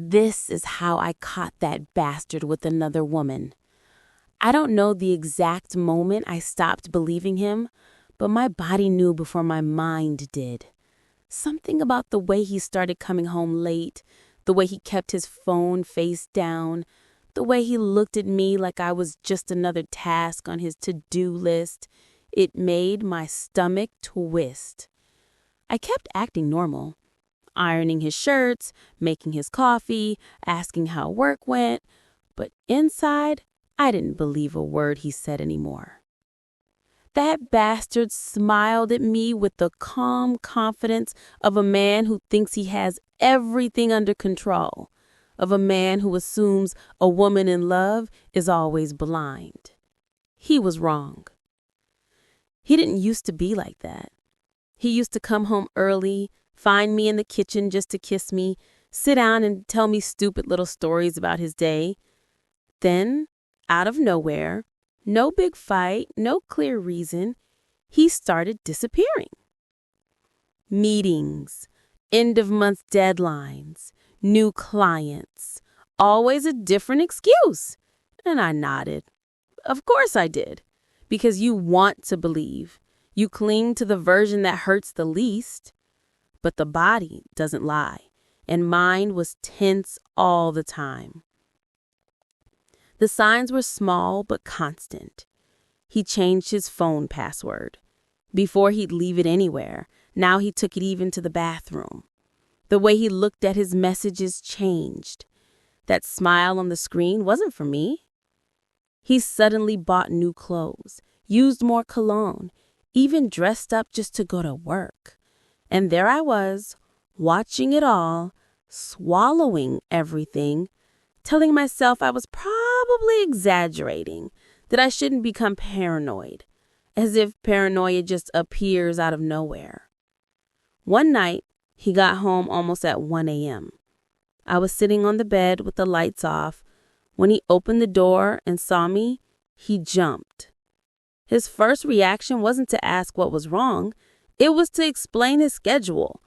This is how I caught that bastard with another woman. I don't know the exact moment I stopped believing him, but my body knew before my mind did. Something about the way he started coming home late, the way he kept his phone face down, the way he looked at me like I was just another task on his to-do list. It made my stomach twist. I kept acting normal, ironing his shirts, making his coffee, asking how work went, but inside, I didn't believe a word he said anymore. That bastard smiled at me with the calm confidence of a man who thinks he has everything under control, of a man who assumes a woman in love is always blind. He was wrong. He didn't used to be like that. He used to come home early, find me in the kitchen just to kiss me, sit down and tell me stupid little stories about his day. Then, out of nowhere, no big fight, no clear reason, he started disappearing. Meetings, end-of-month deadlines, new clients, always a different excuse. And I nodded. Of course I did, because you want to believe. You cling to the version that hurts the least. But the body doesn't lie, and mine was tense all the time. The signs were small but constant. He changed his phone password. Before he'd leave it anywhere, now he took it even to the bathroom. The way he looked at his messages changed. That smile on the screen wasn't for me. He suddenly bought new clothes, used more cologne, even dressed up just to go to work. And there I was, watching it all, swallowing everything, telling myself I was probably exaggerating, that I shouldn't become paranoid, as if paranoia just appears out of nowhere. One night, he got home almost at 1 a.m. I was sitting on the bed with the lights off. When he opened the door and saw me, he jumped. His first reaction wasn't to ask what was wrong. It was to explain his schedule.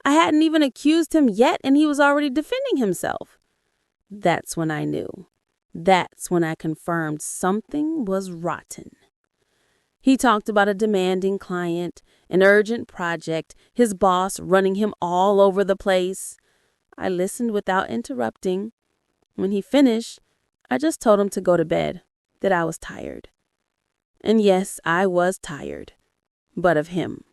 I hadn't even accused him yet, and he was already defending himself. That's when I knew. That's when I confirmed something was rotten. He talked about a demanding client, an urgent project, his boss running him all over the place. I listened without interrupting. When he finished, I just told him to go to bed, that I was tired. And yes, I was tired, but of him.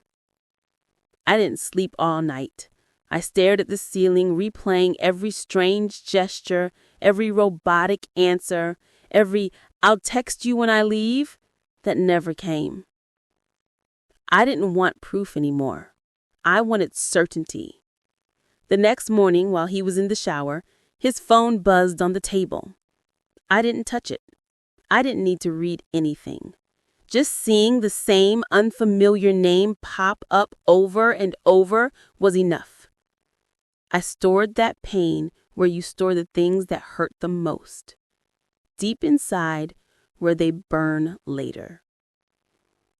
I didn't sleep all night. I stared at the ceiling, replaying every strange gesture, every robotic answer, every "I'll text you when I leave" that never came. I didn't want proof anymore. I wanted certainty. The next morning, while he was in the shower, his phone buzzed on the table. I didn't touch it. I didn't need to read anything. Just seeing the same unfamiliar name pop up over and over was enough. I stored that pain where you store the things that hurt the most, deep inside where they burn later.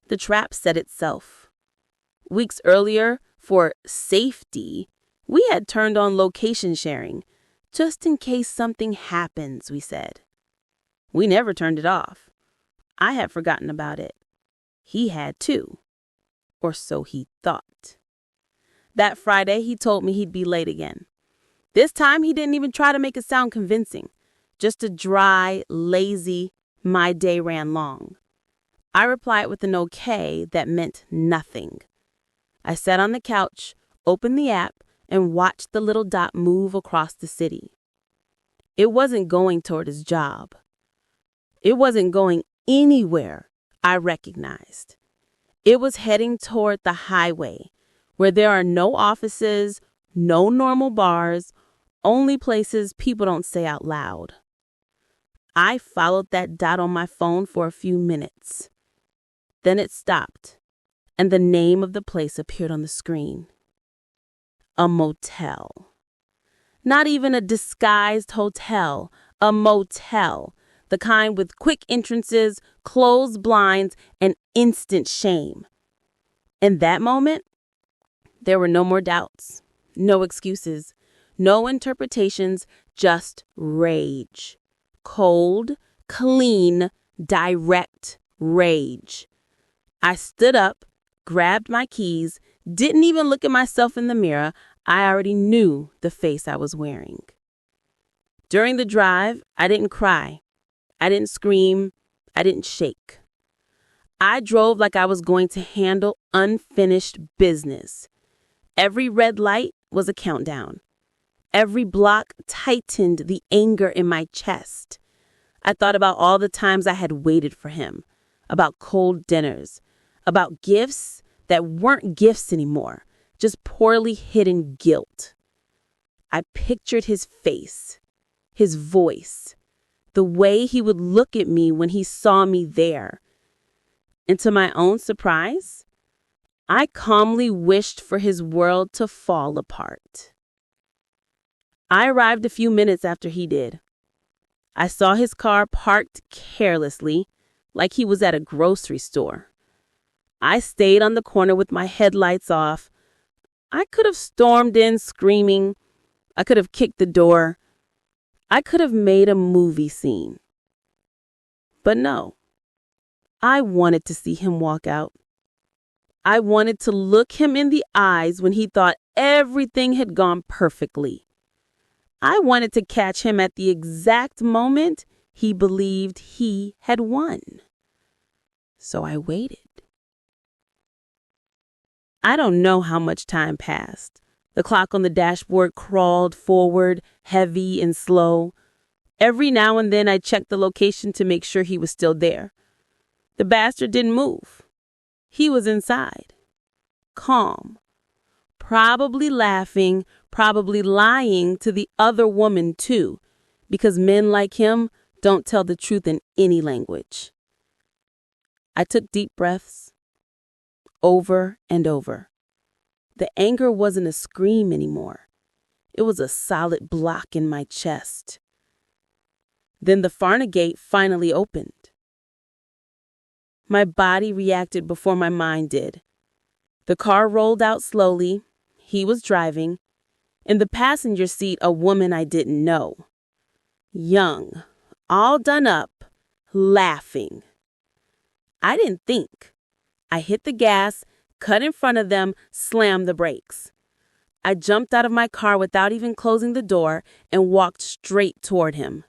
The trap set itself. Weeks earlier, for safety, we had turned on location sharing, just in case something happens, we said. We never turned it off. I had forgotten about it. He had too. Or so he thought. That Friday, he told me he'd be late again. This time, he didn't even try to make it sound convincing. Just a dry, lazy, my day ran long. I replied with an okay that meant nothing. I sat on the couch, opened the app, and watched the little dot move across the city. It wasn't going toward his job. It wasn't going anywhere I recognized. It was heading toward the highway, where there are no offices, no normal bars, only places people don't say out loud. I followed that dot on my phone for a few minutes. Then it stopped, and the name of the place appeared on the screen. A motel. Not even a disguised hotel, a motel. The kind with quick entrances, closed blinds, and instant shame. In that moment, there were no more doubts, no excuses, No interpretations, just rage. Cold, clean, direct rage. I stood up, grabbed my keys, didn't even look at myself in the mirror. I already knew the face I was wearing. During the drive, I didn't cry. I didn't scream. I didn't shake. I drove like I was going to handle unfinished business. Every red light was a countdown. Every block tightened the anger in my chest. I thought about all the times I had waited for him, about cold dinners, about gifts that weren't gifts anymore, just poorly hidden guilt. I pictured his face, his voice, the way he would look at me when he saw me there. And to my own surprise, I calmly wished for his world to fall apart. I arrived a few minutes after he did. I saw his car parked carelessly, like he was at a grocery store. I stayed on the corner with my headlights off. I could have stormed in screaming. I could have kicked the door. I could have made a movie scene. But no, I wanted to see him walk out. I wanted to look him in the eyes when he thought everything had gone perfectly. I wanted to catch him at the exact moment he believed he had won. So I waited. I don't know how much time passed. The clock on the dashboard crawled forward, heavy and slow. Every now and then I checked the location to make sure he was still there. The bastard didn't move. He was inside, calm, probably laughing, probably lying to the other woman too, because men like him don't tell the truth in any language. I took deep breaths, over and over. The anger wasn't a scream anymore. It was a solid block in my chest. Then the Farna gate finally opened. My body reacted before my mind did. The car rolled out slowly. He was driving. In the passenger seat, a woman I didn't know. Young, all done up, laughing. I didn't think. I hit the gas, cut in front of them, slammed the brakes. I jumped out of my car without even closing the door and walked straight toward him.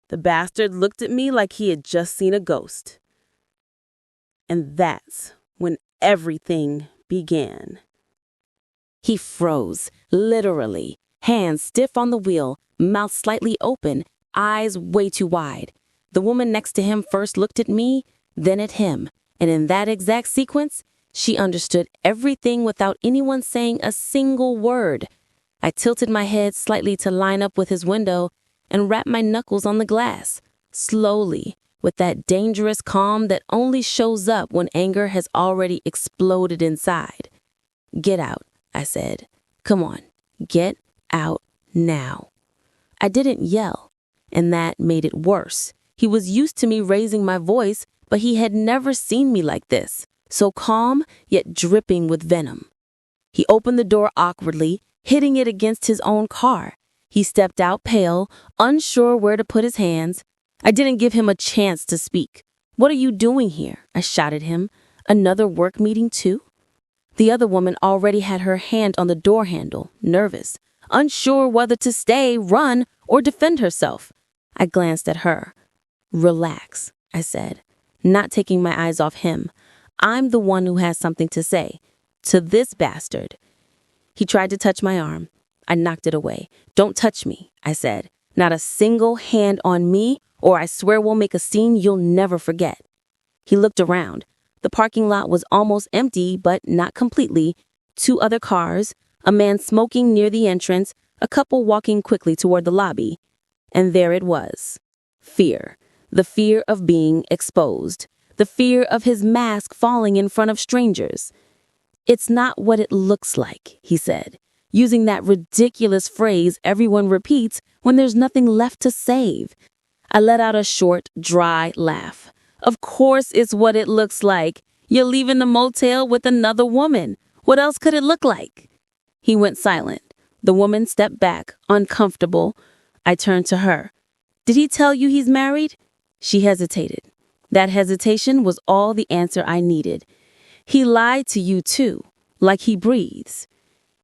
The bastard looked at me like he had just seen a ghost. And that's when everything began. He froze, literally, hands stiff on the wheel, mouth slightly open, eyes way too wide. The woman next to him first looked at me, then at him, and in that exact sequence, she understood everything without anyone saying a single word. I tilted my head slightly to line up with his window and rapped my knuckles on the glass, slowly, with that dangerous calm that only shows up when anger has already exploded inside. "Get out," I said. "Come on, get out now." I didn't yell, and that made it worse. He was used to me raising my voice, but he had never seen me like this, so calm yet dripping with venom. He opened the door awkwardly, hitting it against his own car. He stepped out pale, unsure where to put his hands. I didn't give him a chance to speak. "What are you doing here?" I shot at him. "Another work meeting too?" The other woman already had her hand on the door handle, nervous, unsure whether to stay, run, or defend herself. I glanced at her. "Relax," I said, not taking my eyes off him. "I'm the one who has something to say. To this bastard." He tried to touch my arm. I knocked it away. "Don't touch me," I said. "Not a single hand on me, or I swear we'll make a scene you'll never forget." He looked around. The parking lot was almost empty, but not completely. 2 other cars, a man smoking near the entrance, a couple walking quickly toward the lobby. And there it was. Fear. The fear of being exposed. The fear of his mask falling in front of strangers. "It's not what it looks like," he said, using that ridiculous phrase everyone repeats when there's nothing left to save. I let out a short, dry laugh. "Of course it's what it looks like. You're leaving the motel with another woman. What else could it look like?" He went silent, The woman stepped back, uncomfortable. I turned to her. Did he tell you he's married? She hesitated. That hesitation was all the answer I needed. He lied to you too, like he breathes.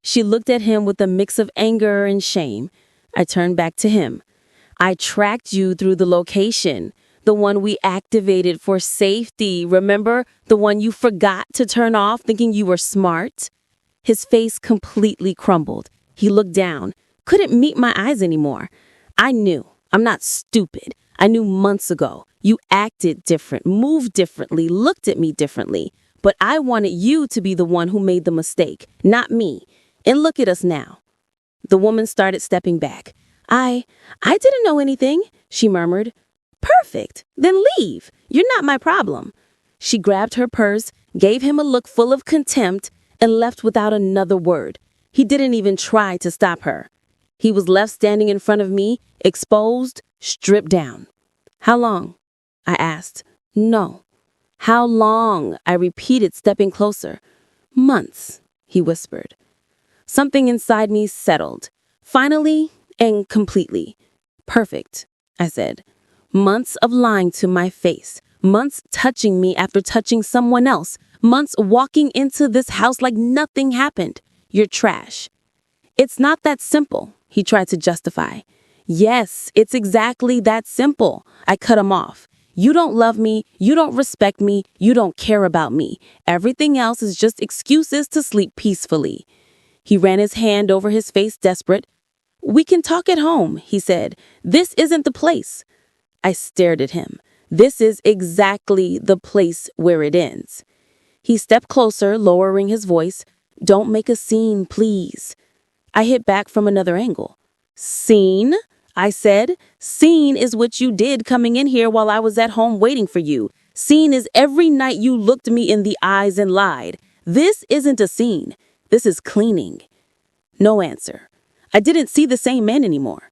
She looked at him with a mix of anger and shame. I turned back to him. I tracked you through the location, the one we activated for safety. Remember, the one you forgot to turn off thinking you were smart? His face completely crumbled. He looked down, couldn't meet my eyes anymore. I knew. I'm not stupid. I knew months ago. You acted different, moved differently, looked at me differently. But I wanted you to be the one who made the mistake, not me. And look at us now. The woman started stepping back. I didn't know anything, she murmured. Perfect. Then leave. You're not my problem. She grabbed her purse, gave him a look full of contempt, and left without another word. He didn't even try to stop her. He was left standing in front of me, exposed, stripped down. How long? I asked. No. How long? I repeated, stepping closer. Months, he whispered. Something inside me settled. Finally and completely. Perfect, I said. Months of lying to my face. Months touching me after touching someone else. Months walking into this house like nothing happened. You're trash. It's not that simple, he tried to justify. Yes, it's exactly that simple. I cut him off. You don't love me, you don't respect me, you don't care about me. Everything else is just excuses to sleep peacefully. He ran his hand over his face, desperate. We can talk at home, he said. This isn't the place. I stared at him. This is exactly the place where it ends. He stepped closer, lowering his voice. Don't make a scene, please. I hit back from another angle. Scene? I said. Scene is what you did coming in here while I was at home waiting for you. Scene is every night you looked me in the eyes and lied. This isn't a scene. This is cleaning. No answer. I didn't see the same man anymore.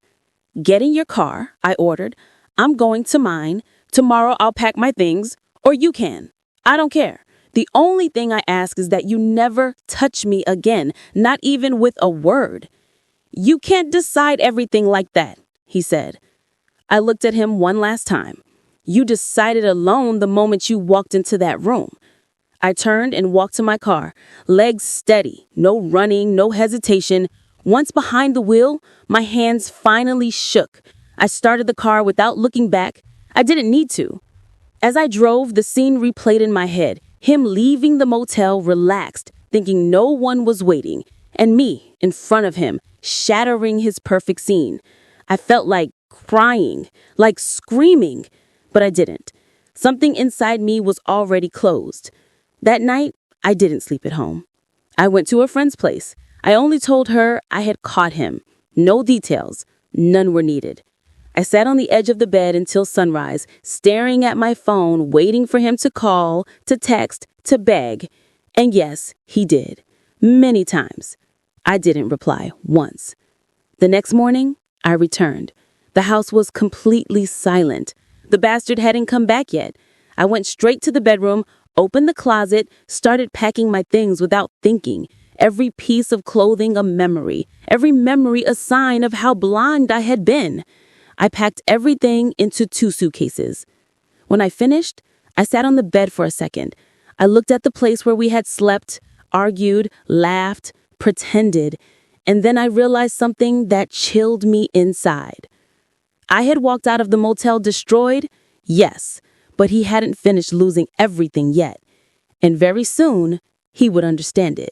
Get in your car, I ordered. I'm going to mine. Tomorrow I'll pack my things, or you can. I don't care. The only thing I ask is that you never touch me again, not even with a word. You can't decide everything like that, he said. I looked at him one last time. You decided alone the moment you walked into that room. I turned and walked to my car, legs steady, no running, no hesitation. Once behind the wheel, my hands finally shook. I started the car without looking back. I didn't need to. As I drove, the scene replayed in my head. Him leaving the motel relaxed, thinking no one was waiting, and me in front of him, shattering his perfect scene. I felt like crying, like screaming, but I didn't. Something inside me was already closed. That night, I didn't sleep at home. I went to a friend's place. I only told her I had caught him. No details. None were needed. I sat on the edge of the bed until sunrise, staring at my phone, waiting for him to call, to text, to beg. And yes, he did. Many times. I didn't reply once. The next morning, I returned. The house was completely silent. The bastard hadn't come back yet. I went straight to the bedroom, opened the closet, started packing my things without thinking. Every piece of clothing a memory. Every memory a sign of how blind I had been. I packed everything into 2 suitcases. When I finished, I sat on the bed for a second. I looked at the place where we had slept, argued, laughed, pretended, and then I realized something that chilled me inside. I had walked out of the motel destroyed, yes, but he hadn't finished losing everything yet. And very soon, he would understand it.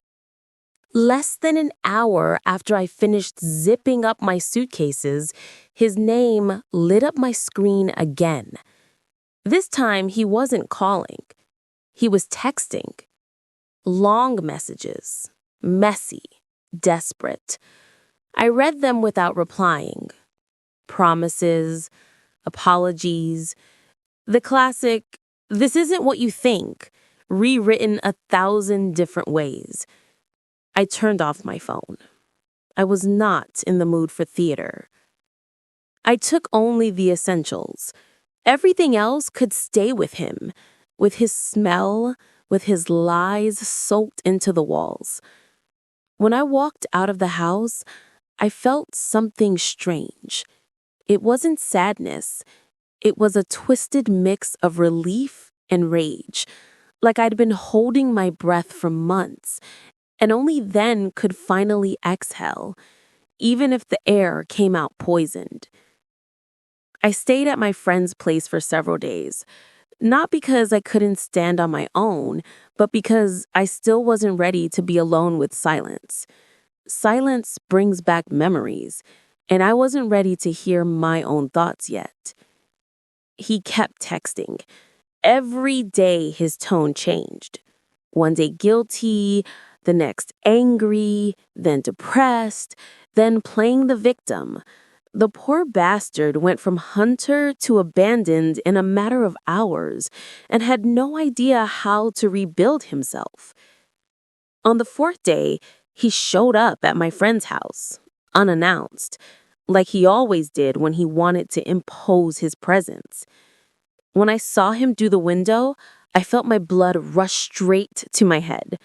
Less than an hour after I finished zipping up my suitcases, his name lit up my screen again. This time, he wasn't calling. He was texting. Long messages. Messy. Desperate. I read them without replying. Promises. Apologies. The classic, this isn't what you think, rewritten 1,000 different ways. I turned off my phone. I was not in the mood for theater. I took only the essentials. Everything else could stay with him, with his smell, with his lies soaked into the walls. When I walked out of the house, I felt something strange. It wasn't sadness. It was a twisted mix of relief and rage, like I'd been holding my breath for months, and only then could finally exhale, even if the air came out poisoned. I stayed at my friend's place for several days, not because I couldn't stand on my own, but because I still wasn't ready to be alone with silence. Silence brings back memories, and I wasn't ready to hear my own thoughts yet. He kept texting. Every day his tone changed. One day guilty, the next angry, then depressed, then playing the victim. The poor bastard went from hunter to abandoned in a matter of hours and had no idea how to rebuild himself. On the fourth day, he showed up at my friend's house, unannounced, like he always did when he wanted to impose his presence. When I saw him do the window, I felt my blood rush straight to my head.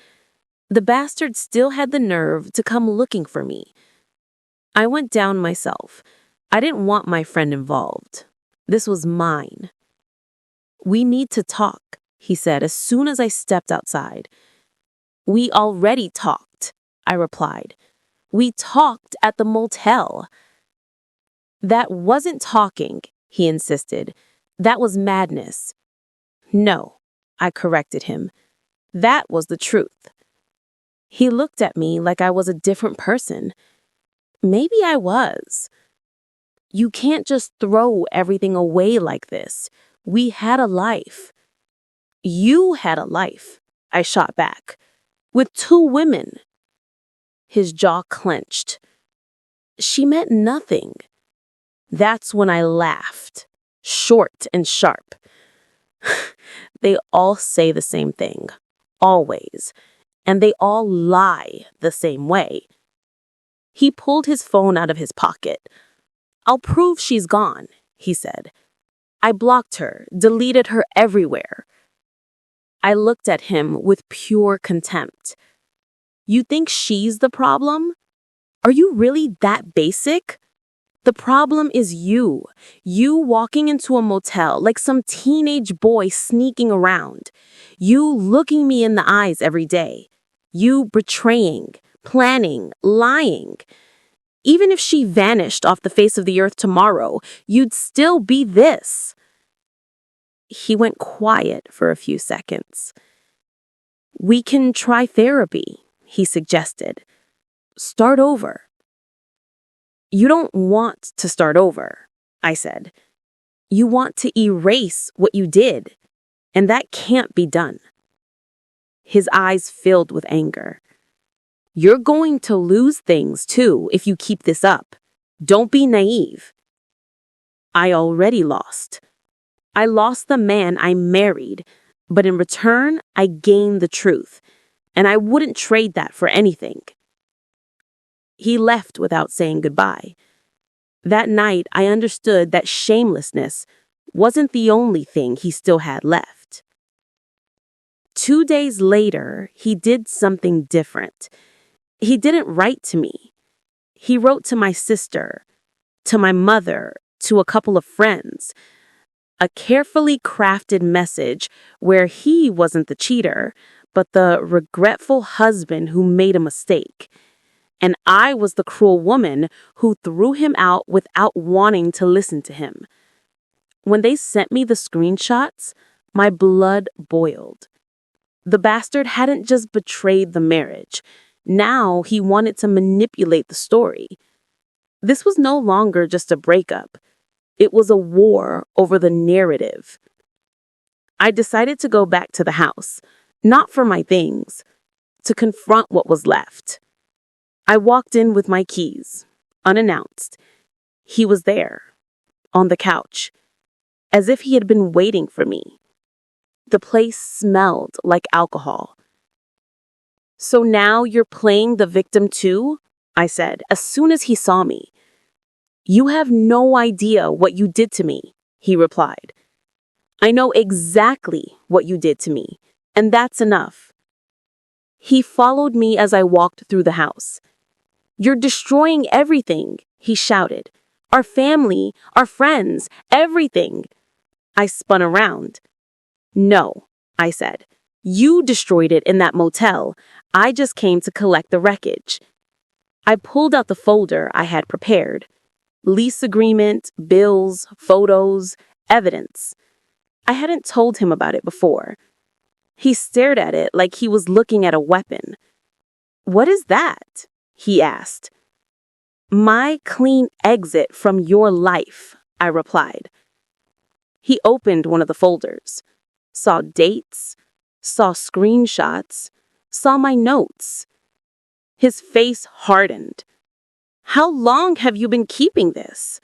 The bastard still had the nerve to come looking for me. I went down myself. I didn't want my friend involved. This was mine. "We need to talk," he said as soon as I stepped outside. "We already talked," I replied. "We talked at the motel." "That wasn't talking," he insisted. "That was madness." "No," I corrected him. "That was the truth." He looked at me like I was a different person. Maybe I was. "You can't just throw everything away like this. We had a life." "You had a life," I shot back, "with 2 women." His jaw clenched. "She meant nothing." That's when I laughed, short and sharp. They all say the same thing, always, and they all lie the same way. He pulled his phone out of his pocket. "I'll prove she's gone," he said. "I blocked her, deleted her everywhere." I looked at him with pure contempt. "You think she's the problem? Are you really that basic? The problem is you. You walking into a motel like some teenage boy sneaking around. You looking me in the eyes every day. You betraying, planning, lying. Even if she vanished off the face of the earth tomorrow, you'd still be this." He went quiet for a few seconds. "We can try therapy," he suggested. "Start over." "You don't want to start over," I said. "You want to erase what you did, and that can't be done." His eyes filled with anger. "You're going to lose things, too, if you keep this up. Don't be naive." I already lost. I lost the man I married, but in return, I gained the truth, and I wouldn't trade that for anything. He left without saying goodbye. That night, I understood that shamelessness wasn't the only thing he still had left. 2 days later, he did something different. He didn't write to me. He wrote to my sister, to my mother, to a couple of friends. A carefully crafted message where he wasn't the cheater, but the regretful husband who made a mistake. And I was the cruel woman who threw him out without wanting to listen to him. When they sent me the screenshots, my blood boiled. The bastard hadn't just betrayed the marriage. Now he wanted to manipulate the story. This was no longer just a breakup. It was a war over the narrative. I decided to go back to the house, not for my things, to confront what was left. I walked in with my keys, unannounced. He was there, on the couch, as if he had been waiting for me. The place smelled like alcohol. "So now you're playing the victim too?" I said, as soon as he saw me. "You have no idea what you did to me," he replied. "I know exactly what you did to me, and that's enough." He followed me as I walked through the house. "You're destroying everything," he shouted. "Our family, our friends, everything." I spun around. "No," I said. "You destroyed it in that motel. I just came to collect the wreckage." I pulled out the folder I had prepared. Lease agreement, bills, photos, evidence. I hadn't told him about it before. He stared at it like he was looking at a weapon. "What is that?" he asked. "My clean exit from your life," I replied. He opened one of the folders, saw dates, saw screenshots, saw my notes. His face hardened. "How long have you been keeping this?"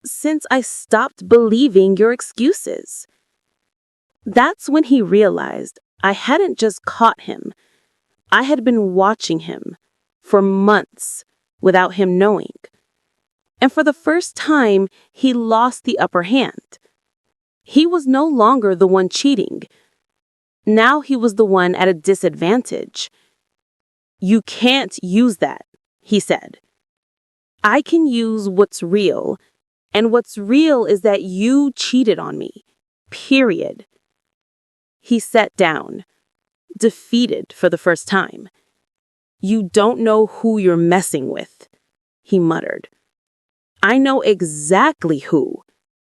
"Since I stopped believing your excuses." That's when he realized I hadn't just caught him. I had been watching him for months without him knowing. And for the first time, he lost the upper hand. He was no longer the one cheating. Now he was the one at a disadvantage. "You can't use that," he said. "I can use what's real, and what's real is that you cheated on me. Period." He sat down, defeated for the first time. "You don't know who you're messing with," he muttered. "I know exactly who,"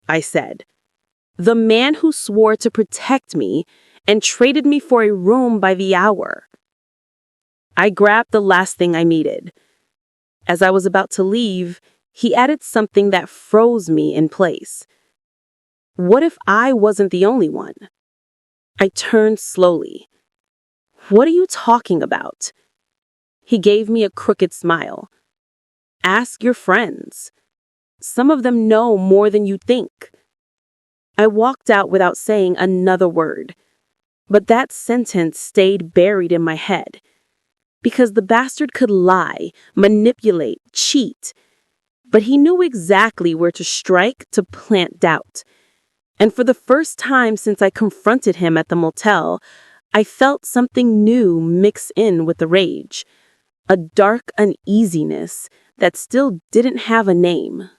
I said. "The man who swore to protect me and traded me for a room by the hour." I grabbed the last thing I needed. As I was about to leave, he added something that froze me in place. "What if I wasn't the only one?" I turned slowly. "What are you talking about?" He gave me a crooked smile. "Ask your friends. Some of them know more than you think." I walked out without saying another word. But that sentence stayed buried in my head. Because the bastard could lie, manipulate, cheat. But he knew exactly where to strike to plant doubt. And for the first time since I confronted him at the motel, I felt something new mix in with the rage. A dark uneasiness that still didn't have a name.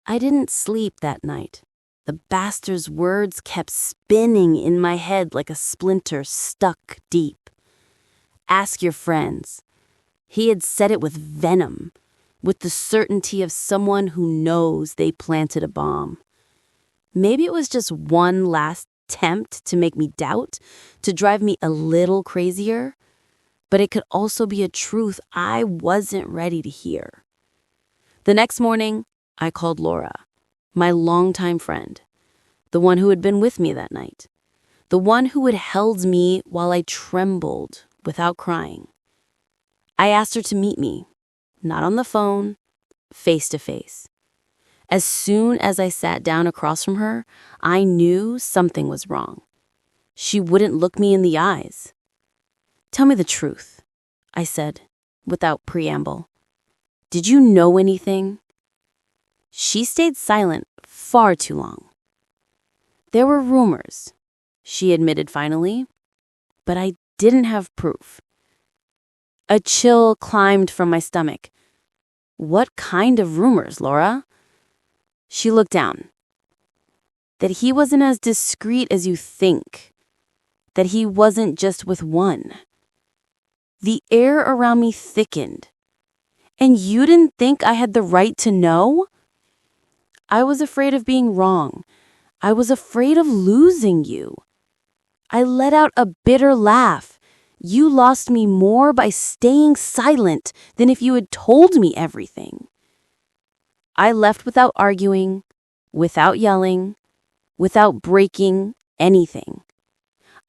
I didn't sleep that night. The bastard's words kept spinning in my head like a splinter stuck deep. Ask your friends. He had said it with venom, with the certainty of someone who knows they planted a bomb. Maybe it was just one last attempt to make me doubt, to drive me a little crazier, but it could also be a truth I wasn't ready to hear. The next morning, I called Laura, my longtime friend, the one who had been with me that night, the one who had held me while I trembled without crying. I asked her to meet me, not on the phone, face to face. As soon as I sat down across from her, I knew something was wrong. She wouldn't look me in the eyes. "Tell me the truth," I said, without preamble. "Did you know anything?" She stayed silent far too long. "There were rumors," she admitted finally, "but I didn't have proof." A chill climbed from my stomach. "What kind of rumors, Laura?" She looked down. "That he wasn't as discreet as you think. That he wasn't just with one." The air around me thickened. "And you didn't think I had the right to know?" "I was afraid of being wrong. I was afraid of losing you." I let out a bitter laugh. "You lost me more by staying silent than if you had told me everything." I left without arguing, without yelling, without breaking anything.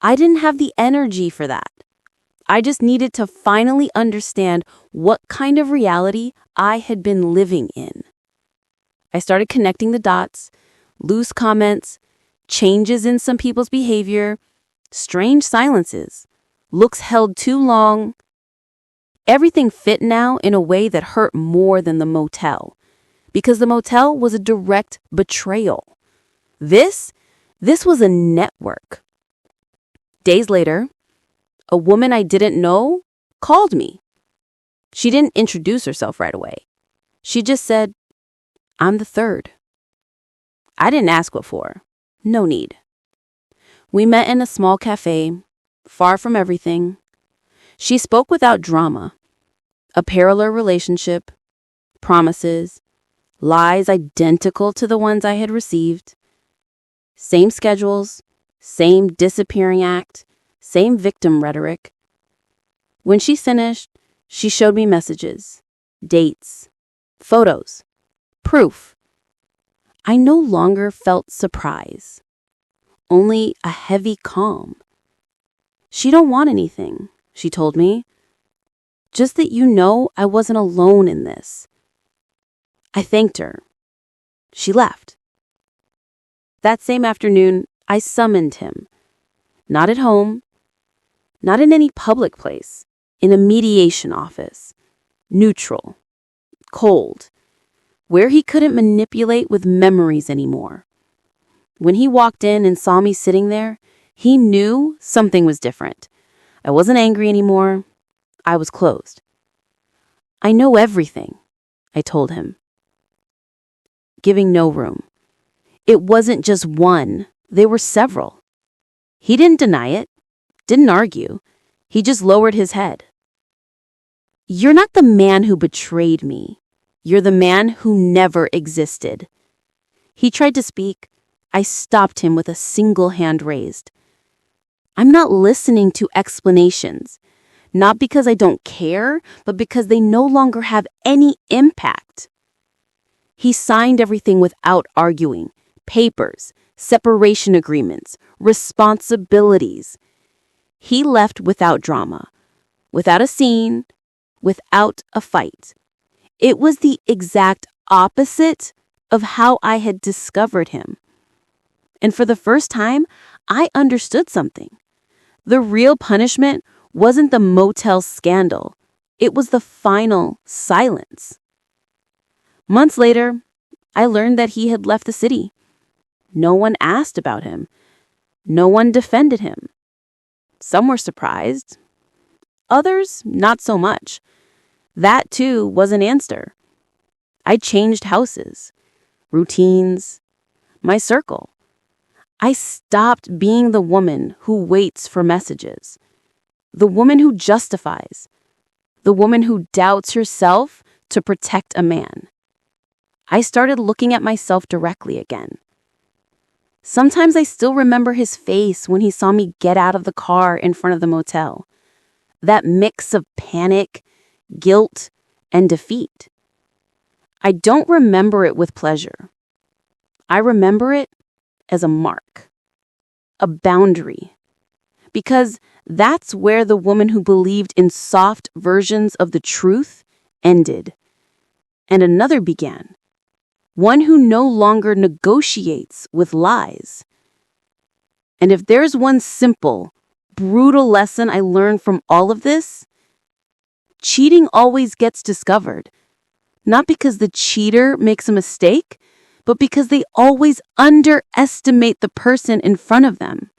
I didn't have the energy for that. I just needed to finally understand what kind of reality I had been living in. I started connecting the dots, loose comments, changes in some people's behavior, strange silences, looks held too long. Everything fit now in a way that hurt more than the motel, because the motel was a direct betrayal. This was a network. Days later, a woman I didn't know called me. She didn't introduce herself right away. She just said, "I'm the third." I didn't ask what for. No need. We met in a small cafe, far from everything. She spoke without drama. A parallel relationship, promises, lies identical to the ones I had received. Same schedules, same disappearing act, same victim rhetoric. When she finished, she showed me messages, dates, photos, proof. I no longer felt surprise, only a heavy calm. "She don't want anything," she told me. "Just that you know I wasn't alone in this." I thanked her. She left. That same afternoon, I summoned him. Not at home, not in any public place, in a mediation office. Neutral, cold, where he couldn't manipulate with memories anymore. When he walked in and saw me sitting there, he knew something was different. I wasn't angry anymore. I was closed. "I know everything," I told him, giving no room. It wasn't just one, there were several. He didn't deny it, didn't argue. He just lowered his head. "You're not the man who betrayed me. You're the man who never existed." He tried to speak. I stopped him with a single hand raised. "I'm not listening to explanations, not because I don't care, but because they no longer have any impact." He signed everything without arguing. Papers, separation agreements, responsibilities. He left without drama, without a scene, without a fight. It was the exact opposite of how I had discovered him. And for the first time, I understood something. The real punishment wasn't the motel scandal. It was the final silence. Months later, I learned that he had left the city. No one asked about him. No one defended him. Some were surprised. Others, not so much. That, too, was an answer. I changed houses, routines, my circle. I stopped being the woman who waits for messages, the woman who justifies, the woman who doubts herself to protect a man. I started looking at myself directly again. Sometimes I still remember his face when he saw me get out of the car in front of the motel. That mix of panic, guilt, and defeat. I don't remember it with pleasure. I remember it as a mark, a boundary. Because that's where the woman who believed in soft versions of the truth ended. And another began. One who no longer negotiates with lies. And if there's one simple, brutal lesson I learned from all of this, cheating always gets discovered. Not because the cheater makes a mistake, but because they always underestimate the person in front of them.